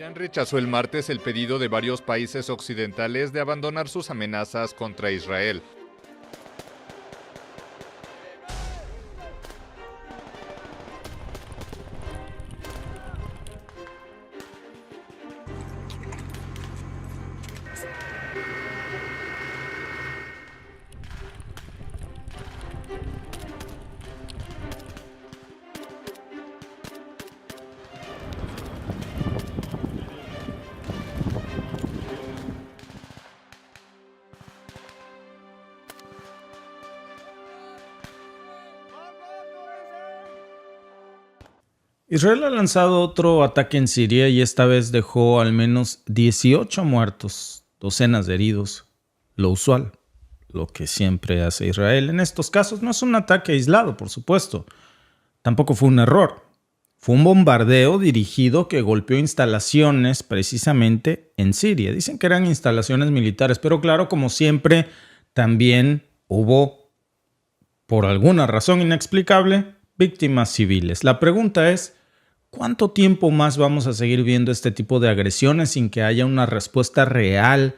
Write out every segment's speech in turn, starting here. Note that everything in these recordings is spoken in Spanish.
Irán rechazó el martes el pedido de varios países occidentales de abandonar sus amenazas contra Israel. Israel ha lanzado otro ataque en Siria y esta vez dejó al menos 18 muertos, docenas de heridos, lo usual, lo que siempre hace Israel. En estos casos no es un ataque aislado, por supuesto. Tampoco fue un error. Fue un bombardeo dirigido que golpeó instalaciones precisamente en Siria. Dicen que eran instalaciones militares, pero claro, como siempre, también hubo, por alguna razón inexplicable, víctimas civiles. La pregunta es, ¿cuánto tiempo más vamos a seguir viendo este tipo de agresiones sin que haya una respuesta real,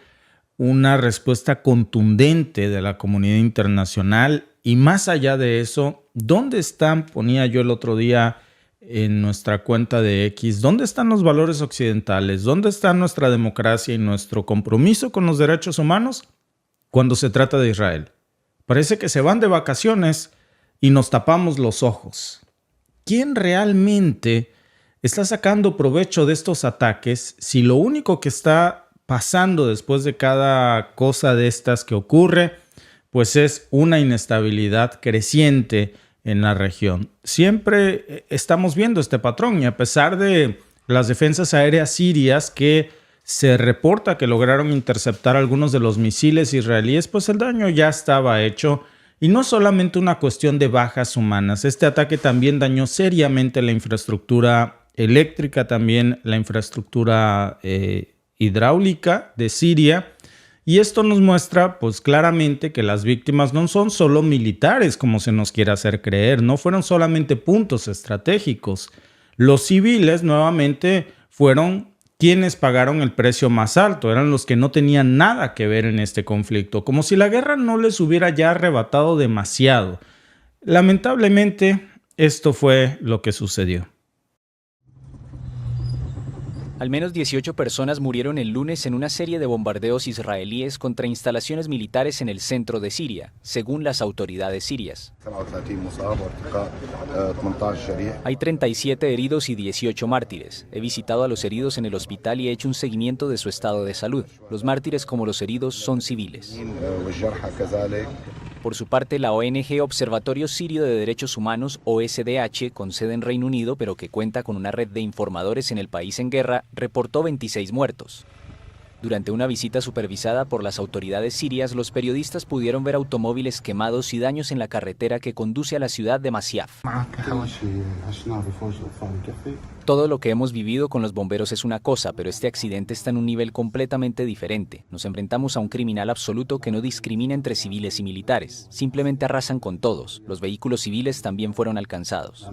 una respuesta contundente de la comunidad internacional? Y más allá de eso, ¿dónde están, ponía yo el otro día en nuestra cuenta de X, dónde están los valores occidentales? ¿Dónde está nuestra democracia y nuestro compromiso con los derechos humanos cuando se trata de Israel? Parece que se van de vacaciones y nos tapamos los ojos. ¿Quién realmente está sacando provecho de estos ataques si lo único que está pasando después de cada cosa de estas que ocurre, pues es una inestabilidad creciente en la región? Siempre estamos viendo este patrón y a pesar de las defensas aéreas sirias que se reporta que lograron interceptar algunos de los misiles israelíes, pues el daño ya estaba hecho. Y no solamente una cuestión de bajas humanas, este ataque también dañó seriamente la infraestructura eléctrica, también la infraestructura hidráulica de Siria. Y esto nos muestra pues claramente que las víctimas no son solo militares, como se nos quiere hacer creer, no fueron solamente puntos estratégicos. Los civiles nuevamente fueron quienes pagaron el precio más alto, eran los que no tenían nada que ver en este conflicto, como si la guerra no les hubiera ya arrebatado demasiado. Lamentablemente, esto fue lo que sucedió. Al menos 18 personas murieron el lunes en una serie de bombardeos israelíes contra instalaciones militares en el centro de Siria, según las autoridades sirias. Hay 37 heridos y 18 mártires. He visitado a los heridos en el hospital y he hecho un seguimiento de su estado de salud. Los mártires como los heridos son civiles. Por su parte, la ONG Observatorio Sirio de Derechos Humanos, OSDH, con sede en Reino Unido, pero que cuenta con una red de informadores en el país en guerra, reportó 26 muertos. Durante una visita supervisada por las autoridades sirias, los periodistas pudieron ver automóviles quemados y daños en la carretera que conduce a la ciudad de Masyaf. Todo lo que hemos vivido con los bomberos es una cosa, pero este accidente está en un nivel completamente diferente. Nos enfrentamos a un criminal absoluto que no discrimina entre civiles y militares. Simplemente arrasan con todos. Los vehículos civiles también fueron alcanzados.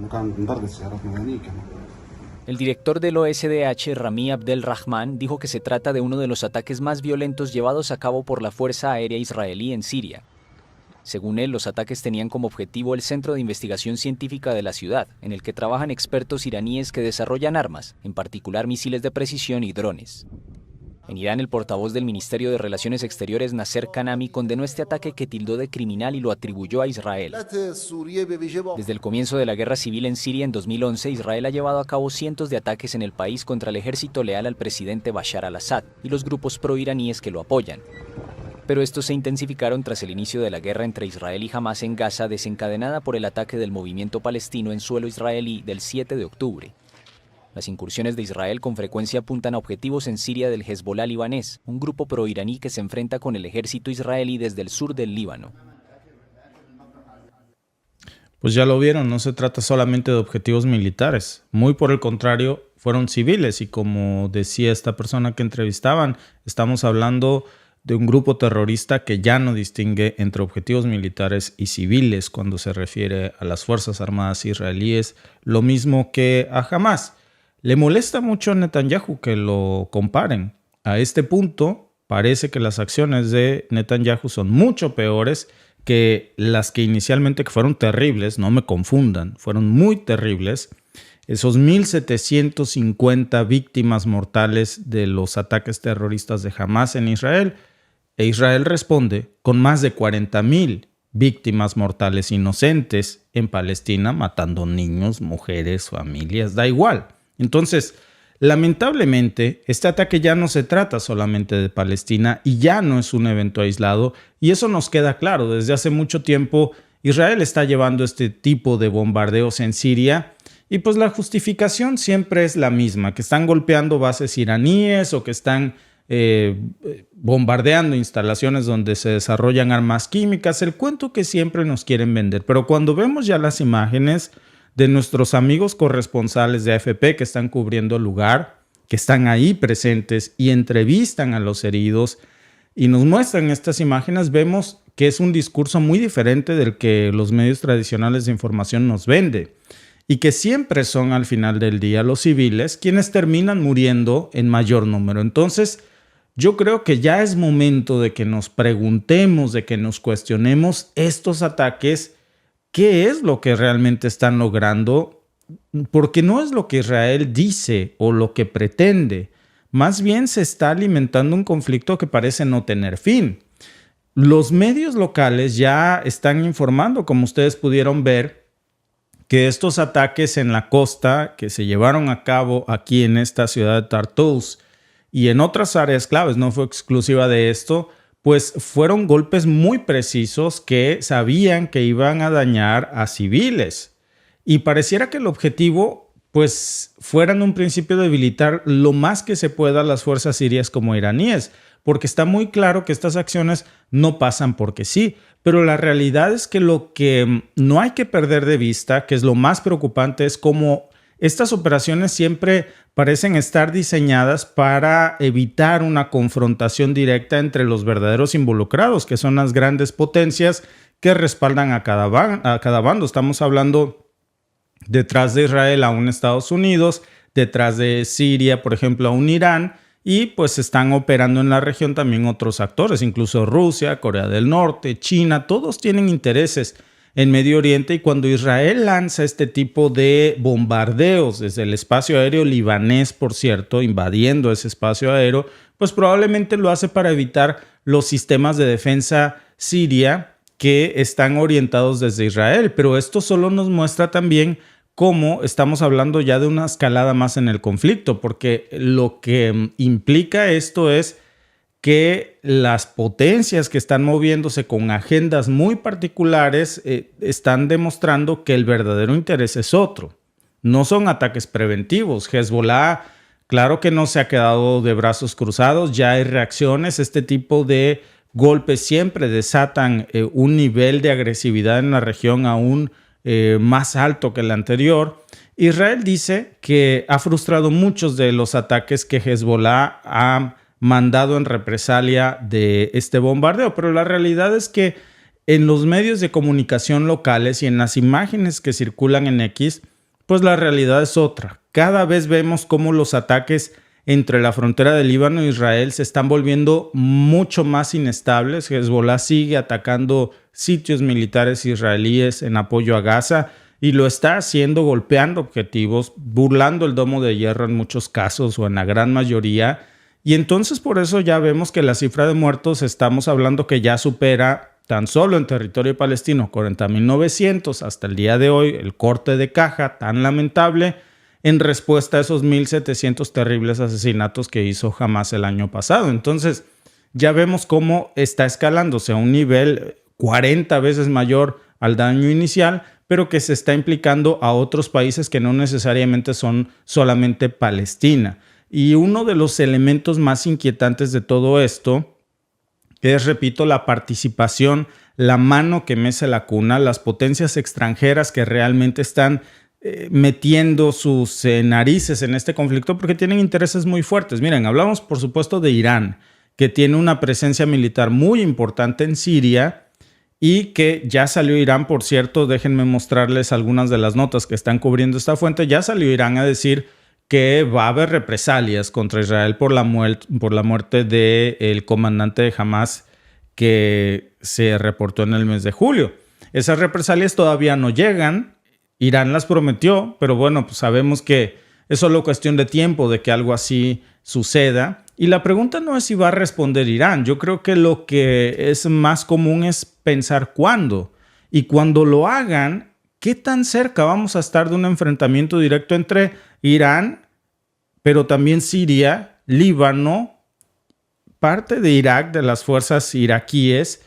El director del OSDH, Rami Abdel Rahman, dijo que se trata de uno de los ataques más violentos llevados a cabo por la Fuerza Aérea Israelí en Siria. Según él, los ataques tenían como objetivo el Centro de Investigación Científica de la ciudad, en el que trabajan expertos iraníes que desarrollan armas, en particular misiles de precisión y drones. En Irán, el portavoz del Ministerio de Relaciones Exteriores, Nasser Kanami, condenó este ataque que tildó de criminal y lo atribuyó a Israel. Desde el comienzo de la guerra civil en Siria en 2011, Israel ha llevado a cabo cientos de ataques en el país contra el ejército leal al presidente Bashar al-Assad y los grupos proiraníes que lo apoyan. Pero estos se intensificaron tras el inicio de la guerra entre Israel y Hamás en Gaza, desencadenada por el ataque del movimiento palestino en suelo israelí del 7 de octubre. Las incursiones de Israel con frecuencia apuntan a objetivos en Siria del Hezbollah libanés, un grupo proiraní que se enfrenta con el ejército israelí desde el sur del Líbano. Pues ya lo vieron, no se trata solamente de objetivos militares. Muy por el contrario, fueron civiles y como decía esta persona que entrevistaban, estamos hablando de un grupo terrorista que ya no distingue entre objetivos militares y civiles cuando se refiere a las Fuerzas Armadas israelíes, lo mismo que a Hamás. Le molesta mucho a Netanyahu que lo comparen. A este punto, parece que las acciones de Netanyahu son mucho peores que las que inicialmente que fueron terribles, no me confundan, fueron muy terribles. Esos 1,750 víctimas mortales de los ataques terroristas de Hamás en Israel. E Israel responde con más de 40,000 víctimas mortales inocentes en Palestina, matando niños, mujeres, familias, da igual. Entonces, lamentablemente, este ataque ya no se trata solamente de Palestina y ya no es un evento aislado, y eso nos queda claro. Desde hace mucho tiempo, Israel está llevando este tipo de bombardeos en Siria, y pues la justificación siempre es la misma, que están golpeando bases iraníes o que están bombardeando instalaciones donde se desarrollan armas químicas, el cuento que siempre nos quieren vender. Pero cuando vemos ya las imágenes de nuestros amigos corresponsales de AFP que están cubriendo el lugar, que están ahí presentes y entrevistan a los heridos y nos muestran estas imágenes, vemos que es un discurso muy diferente del que los medios tradicionales de información nos venden, y que siempre son al final del día los civiles quienes terminan muriendo en mayor número. Entonces, yo creo que ya es momento de que nos preguntemos, de que nos cuestionemos estos ataques. ¿Qué es lo que realmente están logrando? Porque no es lo que Israel dice o lo que pretende. Más bien se está alimentando un conflicto que parece no tener fin. Los medios locales ya están informando, como ustedes pudieron ver, que estos ataques en la costa que se llevaron a cabo aquí en esta ciudad de Tartus y en otras áreas claves, no fue exclusiva de esto, pues fueron golpes muy precisos que sabían que iban a dañar a civiles. Y pareciera que el objetivo pues fuera en un principio debilitar lo más que se pueda a las fuerzas sirias como iraníes, porque está muy claro que estas acciones no pasan porque sí. Pero la realidad es que lo que no hay que perder de vista, que es lo más preocupante, es cómo estas operaciones siempre parecen estar diseñadas para evitar una confrontación directa entre los verdaderos involucrados, que son las grandes potencias que respaldan a cada bando. Estamos hablando detrás de Israel a un Estados Unidos, detrás de Siria, por ejemplo, a un Irán, y pues están operando en la región también otros actores, incluso Rusia, Corea del Norte, China, todos tienen intereses en Medio Oriente, y cuando Israel lanza este tipo de bombardeos desde el espacio aéreo libanés, por cierto, invadiendo ese espacio aéreo, pues probablemente lo hace para evitar los sistemas de defensa siria que están orientados desde Israel. Pero esto solo nos muestra también cómo estamos hablando ya de una escalada más en el conflicto, porque lo que implica esto es que las potencias que están moviéndose con agendas muy particulares están demostrando que el verdadero interés es otro. No son ataques preventivos. Hezbollah, claro que no se ha quedado de brazos cruzados, ya hay reacciones. Este tipo de golpes siempre desatan un nivel de agresividad en la región aún más alto que el anterior. Israel dice que ha frustrado muchos de los ataques que Hezbollah ha mandado en represalia de este bombardeo, pero la realidad es que en los medios de comunicación locales y en las imágenes que circulan en X, pues la realidad es otra. Cada vez vemos cómo los ataques entre la frontera de Líbano e Israel se están volviendo mucho más inestables. Hezbollah sigue atacando sitios militares israelíes en apoyo a Gaza y lo está haciendo golpeando objetivos, burlando el domo de hierro en muchos casos o en la gran mayoría. Y entonces por eso ya vemos que la cifra de muertos estamos hablando que ya supera tan solo en territorio palestino 40,900 hasta el día de hoy, el corte de caja tan lamentable en respuesta a esos 1,700 terribles asesinatos que hizo Hamás el año pasado. Entonces ya vemos cómo está escalándose a un nivel 40 veces mayor al daño inicial, pero que se está implicando a otros países que no necesariamente son solamente Palestina. Y uno de los elementos más inquietantes de todo esto es, repito, la participación, la mano que mece la cuna, las potencias extranjeras que realmente están metiendo sus narices en este conflicto porque tienen intereses muy fuertes. Miren, hablamos por supuesto de Irán, que tiene una presencia militar muy importante en Siria y que ya salió Irán, por cierto, déjenme mostrarles algunas de las notas que están cubriendo esta fuente, ya salió Irán a decir que va a haber represalias contra Israel por la muerte del comandante de Hamas que se reportó en el mes de julio. Esas represalias todavía no llegan. Irán las prometió, pero bueno, pues sabemos que es solo cuestión de tiempo de que algo así suceda. Y la pregunta no es si va a responder Irán. Yo creo que lo que es más común es pensar cuándo. Y cuando lo hagan, ¿qué tan cerca vamos a estar de un enfrentamiento directo entre Irán, pero también Siria, Líbano, parte de Irak, de las fuerzas iraquíes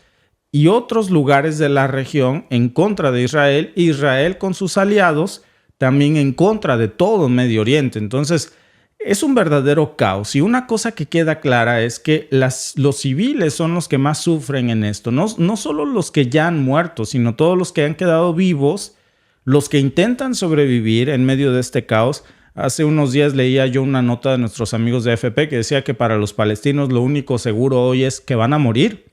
y otros lugares de la región en contra de Israel, Israel con sus aliados también en contra de todo Medio Oriente? Entonces, es un verdadero caos. Y una cosa que queda clara es que los civiles son los que más sufren en esto. No solo los que ya han muerto, sino todos los que han quedado vivos, los que intentan sobrevivir en medio de este caos. Hace unos días leía yo una nota de nuestros amigos de AFP que decía que para los palestinos lo único seguro hoy es que van a morir.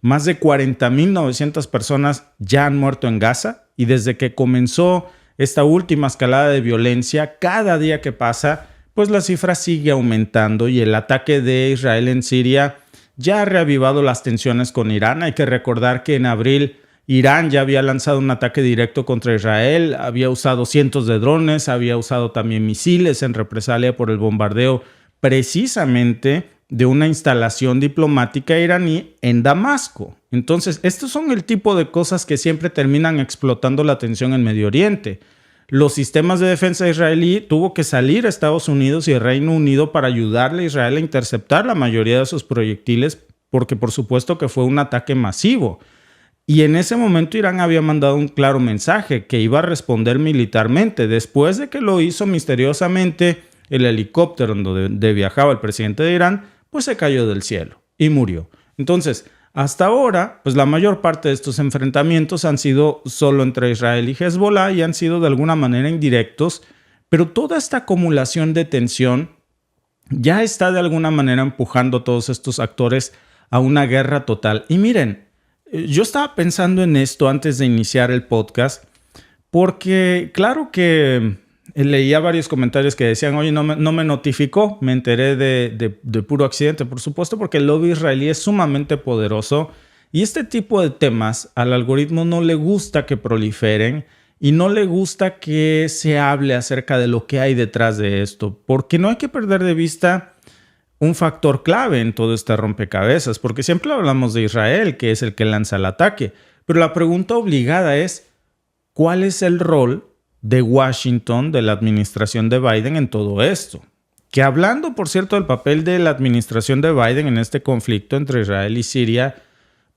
Más de 40.900 personas ya han muerto en Gaza y desde que comenzó esta última escalada de violencia, cada día que pasa, pues la cifra sigue aumentando y el ataque de Israel en Siria ya ha reavivado las tensiones con Irán. Hay que recordar que en abril Irán ya había lanzado un ataque directo contra Israel, había usado cientos de drones, había usado también misiles en represalia por el bombardeo precisamente de una instalación diplomática iraní en Damasco. Entonces, estos son el tipo de cosas que siempre terminan explotando la tensión en Medio Oriente. Los sistemas de defensa israelí tuvo que salir a Estados Unidos y el Reino Unido para ayudarle a Israel a interceptar la mayoría de sus proyectiles, porque por supuesto que fue un ataque masivo. Y en ese momento Irán había mandado un claro mensaje que iba a responder militarmente. Después de que lo hizo misteriosamente, el helicóptero donde viajaba el presidente de Irán, pues se cayó del cielo y murió. Entonces, hasta ahora, pues la mayor parte de estos enfrentamientos han sido solo entre Israel y Hezbollah y han sido de alguna manera indirectos, pero toda esta acumulación de tensión ya está de alguna manera empujando a todos estos actores a una guerra total. Y miren, yo estaba pensando en esto antes de iniciar el podcast, porque claro que leía varios comentarios que decían, oye, no me notificó, me enteré de puro accidente, por supuesto, porque el lobby israelí es sumamente poderoso y este tipo de temas al algoritmo no le gusta que proliferen y no le gusta que se hable acerca de lo que hay detrás de esto, porque no hay que perder de vista un factor clave en todo este rompecabezas, porque siempre hablamos de Israel, que es el que lanza el ataque, pero la pregunta obligada es, ¿cuál es el rol de Washington, de la administración de Biden en todo esto? Que hablando, por cierto, del papel de la administración de Biden en este conflicto entre Israel y Siria,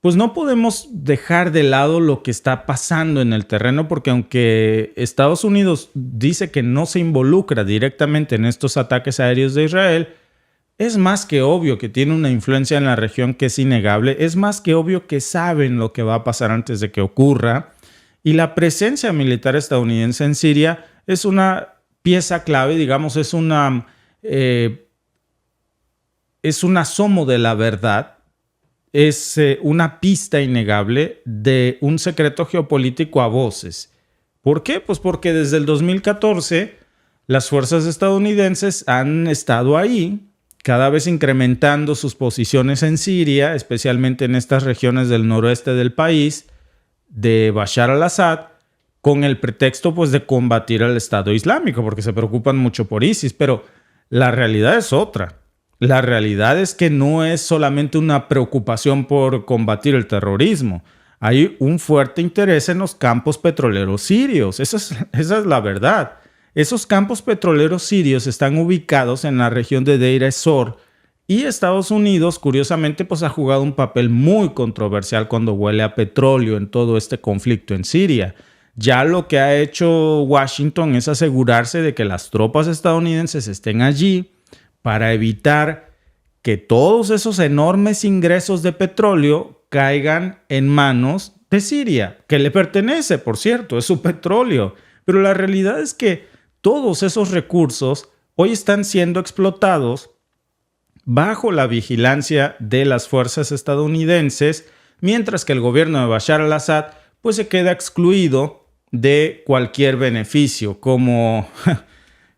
pues no podemos dejar de lado lo que está pasando en el terreno, porque aunque Estados Unidos dice que no se involucra directamente en estos ataques aéreos de Israel, es más que obvio que tiene una influencia en la región que es innegable, es más que obvio que saben lo que va a pasar antes de que ocurra. Y la presencia militar estadounidense en Siria es una pieza clave, digamos, es un asomo de la verdad, es una pista innegable de un secreto geopolítico a voces. ¿Por qué? Pues porque desde el 2014 las fuerzas estadounidenses han estado ahí, cada vez incrementando sus posiciones en Siria, especialmente en estas regiones del noroeste del país, de Bashar al-Assad, con el pretexto pues de combatir al Estado Islámico, porque se preocupan mucho por ISIS, pero la realidad es otra. La realidad es que no es solamente una preocupación por combatir el terrorismo. Hay un fuerte interés en los campos petroleros sirios. Esa es la verdad. Esos campos petroleros sirios están ubicados en la región de Deir ez-Zor y Estados Unidos, curiosamente, pues ha jugado un papel muy controversial cuando huele a petróleo en todo este conflicto en Siria. Ya lo que ha hecho Washington es asegurarse de que las tropas estadounidenses estén allí para evitar que todos esos enormes ingresos de petróleo caigan en manos de Siria, que le pertenece, por cierto, es su petróleo. Pero la realidad es que todos esos recursos hoy están siendo explotados bajo la vigilancia de las fuerzas estadounidenses, mientras que el gobierno de Bashar al-Assad pues se queda excluido de cualquier beneficio, como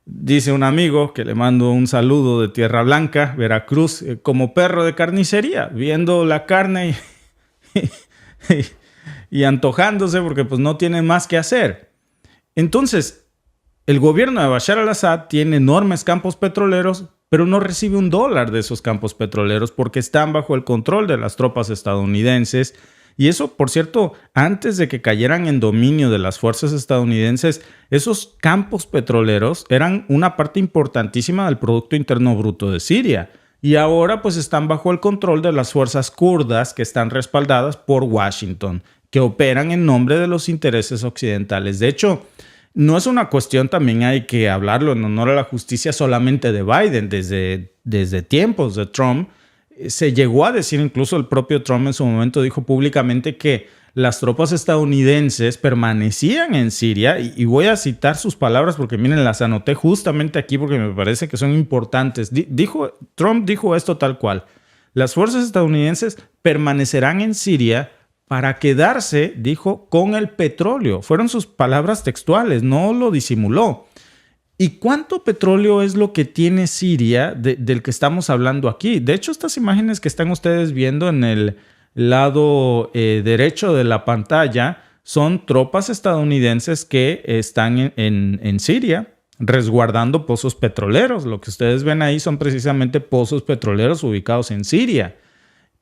Dice un amigo que le mando un saludo de Tierra Blanca, Veracruz, como perro de carnicería, viendo la carne y antojándose porque pues no tiene más que hacer. Entonces, el gobierno de Bashar al-Assad tiene enormes campos petroleros, pero no recibe $1 de esos campos petroleros porque están bajo el control de las tropas estadounidenses. Y eso, por cierto, antes de que cayeran en dominio de las fuerzas estadounidenses, esos campos petroleros eran una parte importantísima del Producto Interno Bruto de Siria. Y ahora pues están bajo el control de las fuerzas kurdas que están respaldadas por Washington, que operan en nombre de los intereses occidentales. De hecho, no es una cuestión, también hay que hablarlo en honor a la justicia, solamente de Biden. Desde tiempos de Trump, se llegó a decir, incluso el propio Trump en su momento dijo públicamente que las tropas estadounidenses permanecían en Siria, y voy a citar sus palabras porque miren, las anoté justamente aquí porque me parece que son importantes. Trump dijo esto tal cual: las fuerzas estadounidenses permanecerán en Siria para quedarse, dijo, con el petróleo. Fueron sus palabras textuales, no lo disimuló. ¿Y cuánto petróleo es lo que tiene Siria del que estamos hablando aquí? De hecho, estas imágenes que están ustedes viendo en el lado derecho de la pantalla son tropas estadounidenses que están en Siria resguardando pozos petroleros. Lo que ustedes ven ahí son precisamente pozos petroleros ubicados en Siria.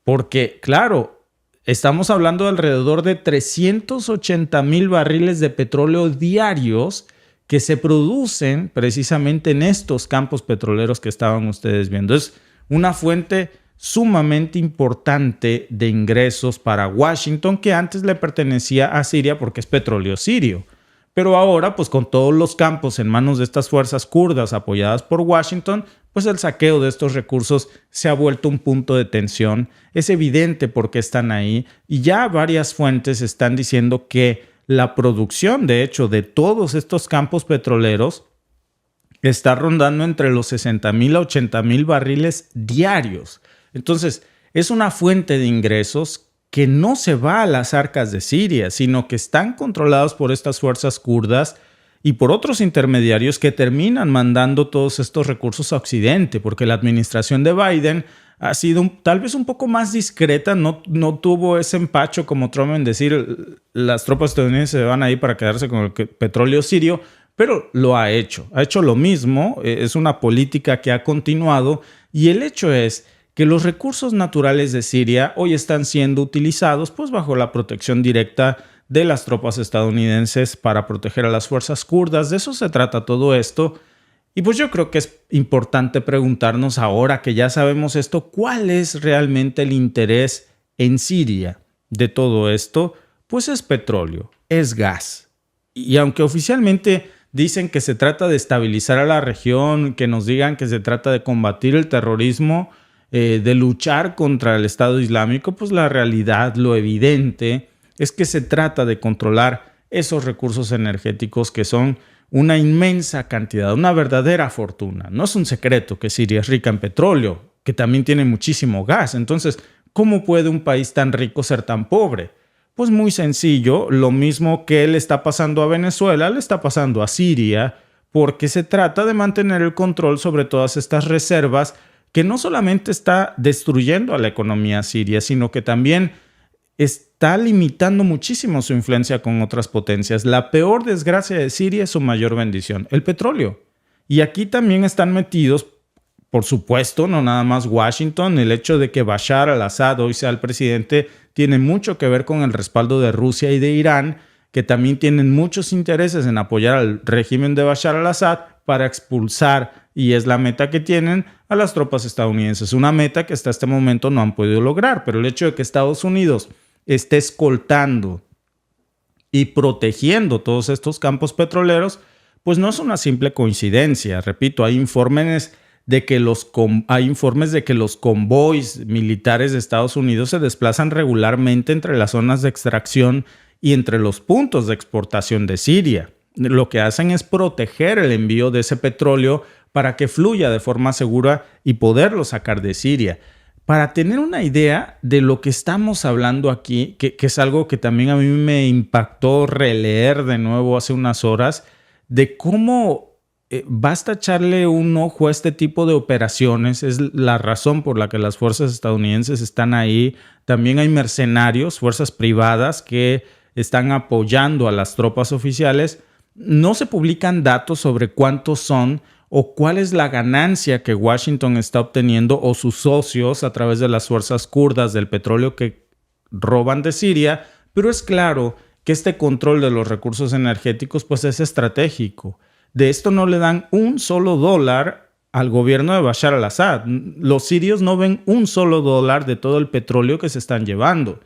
Porque, claro, estamos hablando de alrededor de 380,000 barriles de petróleo diarios que se producen precisamente en estos campos petroleros que estaban ustedes viendo. Es una fuente sumamente importante de ingresos para Washington, que antes le pertenecía a Siria porque es petróleo sirio. Pero ahora, pues con todos los campos en manos de estas fuerzas kurdas apoyadas por Washington, pues el saqueo de estos recursos se ha vuelto un punto de tensión. Es evidente por qué están ahí, y ya varias fuentes están diciendo que la producción, de hecho, de todos estos campos petroleros está rondando entre los 60,000 a 80,000 barriles diarios. Entonces, es una fuente de ingresos que no se va a las arcas de Siria, sino que están controlados por estas fuerzas kurdas y por otros intermediarios que terminan mandando todos estos recursos a Occidente, porque la administración de Biden ha sido tal vez un poco más discreta, no tuvo ese empacho como Trump en decir las tropas estadounidenses se van ahí para quedarse con el petróleo sirio, pero lo ha hecho lo mismo, es una política que ha continuado, y el hecho es que los recursos naturales de Siria hoy están siendo utilizados pues bajo la protección directa de las tropas estadounidenses para proteger a las fuerzas kurdas. De eso se trata todo esto. Y pues yo creo que es importante preguntarnos ahora que ya sabemos esto, ¿cuál es realmente el interés en Siria de todo esto? Pues es petróleo, es gas. Y aunque oficialmente dicen que se trata de estabilizar a la región, que nos digan que se trata de combatir el terrorismo, de luchar contra el Estado Islámico, pues la realidad, lo evidente, es que se trata de controlar esos recursos energéticos que son una inmensa cantidad, una verdadera fortuna. No es un secreto que Siria es rica en petróleo, que también tiene muchísimo gas. Entonces, ¿cómo puede un país tan rico ser tan pobre? Pues muy sencillo, lo mismo que le está pasando a Venezuela, le está pasando a Siria, porque se trata de mantener el control sobre todas estas reservas que no solamente está destruyendo a la economía siria, sino que también está limitando muchísimo su influencia con otras potencias. La peor desgracia de Siria es su mayor bendición, el petróleo. Y aquí también están metidos, por supuesto, no nada más Washington. El hecho de que Bashar al-Assad hoy sea el presidente tiene mucho que ver con el respaldo de Rusia y de Irán, que también tienen muchos intereses en apoyar al régimen de Bashar al-Assad para expulsar, y es la meta que tienen, a las tropas estadounidenses. Una meta que hasta este momento no han podido lograr, pero el hecho de que Estados Unidos esté escoltando y protegiendo todos estos campos petroleros, pues no es una simple coincidencia. Repito, hay informes de que los convoys militares de Estados Unidos se desplazan regularmente entre las zonas de extracción y entre los puntos de exportación de Siria. Lo que hacen es proteger el envío de ese petróleo para que fluya de forma segura y poderlo sacar de Siria. Para tener una idea de lo que estamos hablando aquí, que es algo que también a mí me impactó releer de nuevo hace unas horas, de cómo basta echarle un ojo a este tipo de operaciones. Es la razón por la que las fuerzas estadounidenses están ahí. También hay mercenarios, fuerzas privadas que están apoyando a las tropas oficiales. No se publican datos sobre cuántos son o cuál es la ganancia que Washington está obteniendo o sus socios a través de las fuerzas kurdas del petróleo que roban de Siria, pero es claro que este control de los recursos energéticos pues es estratégico. De esto no le dan un solo dólar al gobierno de Bashar al-Assad. Los sirios no ven un solo dólar de todo el petróleo que se están llevando.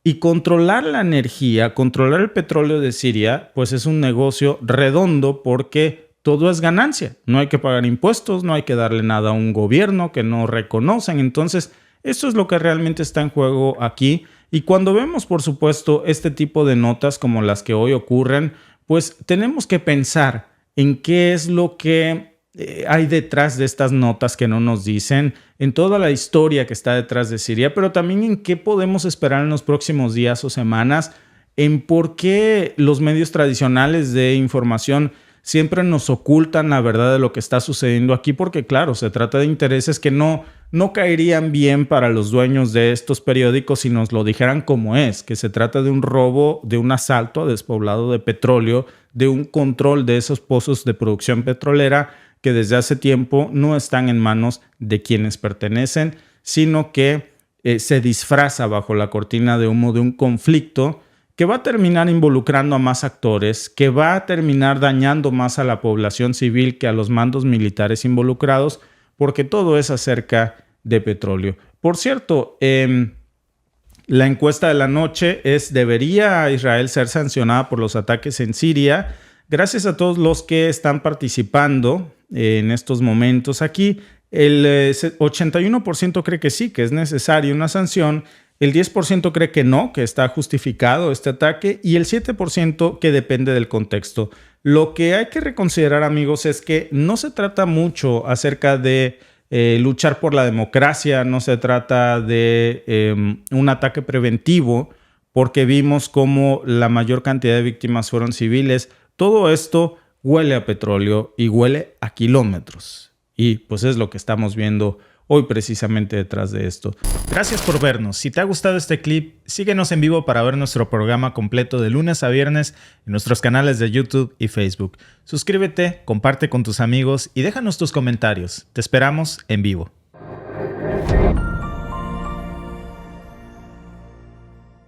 Y controlar la energía, controlar el petróleo de Siria, pues es un negocio redondo porque todo es ganancia. No hay que pagar impuestos, no hay que darle nada a un gobierno que no reconocen. Entonces, eso es lo que realmente está en juego aquí. Y cuando vemos, por supuesto, este tipo de notas como las que hoy ocurren, pues tenemos que pensar en qué es lo que hay detrás de estas notas que no nos dicen, en toda la historia que está detrás de Siria, pero también en qué podemos esperar en los próximos días o semanas, en por qué los medios tradicionales de información siempre nos ocultan la verdad de lo que está sucediendo aquí, porque claro, se trata de intereses que no caerían bien para los dueños de estos periódicos si nos lo dijeran como es, que se trata de un robo, de un asalto a despoblado de petróleo, de un control de esos pozos de producción petrolera que desde hace tiempo no están en manos de quienes pertenecen, sino que se disfraza bajo la cortina de humo de un conflicto que va a terminar involucrando a más actores, que va a terminar dañando más a la población civil que a los mandos militares involucrados, porque todo es acerca de petróleo. Por cierto, la encuesta de la noche es: ¿debería Israel ser sancionada por los ataques en Siria? Gracias a todos los que están participando en estos momentos aquí. El 81% cree que sí, que es necesaria una sanción. El 10% cree que no, que está justificado este ataque. Y el 7% que depende del contexto. Lo que hay que reconsiderar, amigos, es que no se trata mucho acerca de luchar por la democracia. No se trata de un ataque preventivo, porque vimos cómo la mayor cantidad de víctimas fueron civiles. Todo esto huele a petróleo y huele a kilómetros. Y pues es lo que estamos viendo hoy precisamente detrás de esto. Gracias por vernos. Si te ha gustado este clip, síguenos en vivo para ver nuestro programa completo de lunes a viernes en nuestros canales de YouTube y Facebook. Suscríbete, comparte con tus amigos y déjanos tus comentarios. Te esperamos en vivo.